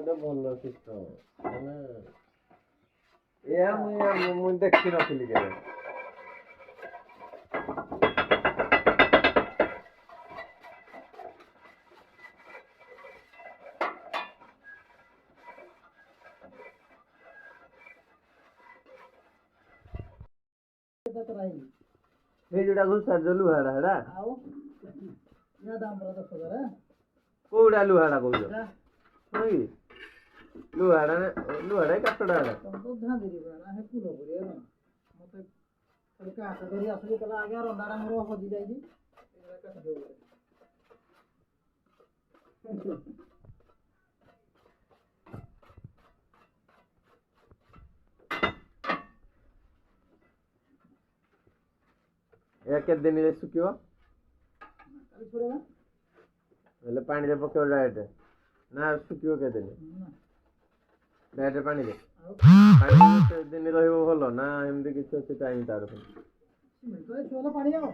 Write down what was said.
ଗୋଟେ ଭଲ ସିଷ୍ଟମ ମାନେ ଏୟା ମୁଁ ଦେଖିନଥିଲି କେବେ। ये जोड़ा घुसा जो लुहाड़ा हेडा आओ या दाम पर 10,000 कोड़ा लुहाड़ा कहू नहीं लुहाड़ा कपड़ा तुम तो ध्यान दे बना है फूल हो रे मते अरे का करी असली कला आ गया रंदाड़ा मोर हो जी जाई जी एरा का दो या के दिन रे सुकियो अरे छोड़े ना એટલે પાણી રે પક્યો ડાયરેક્ટ ના સુક્યો કે दिन ડાયરેક્ટ પાણી રે પાણી રે दिन ରହିବ ଭଲ ନା ଏମିତି କିଛି ଅଛି ଟାଇମ୍ ତାର मिनट तो छोला पानी आओ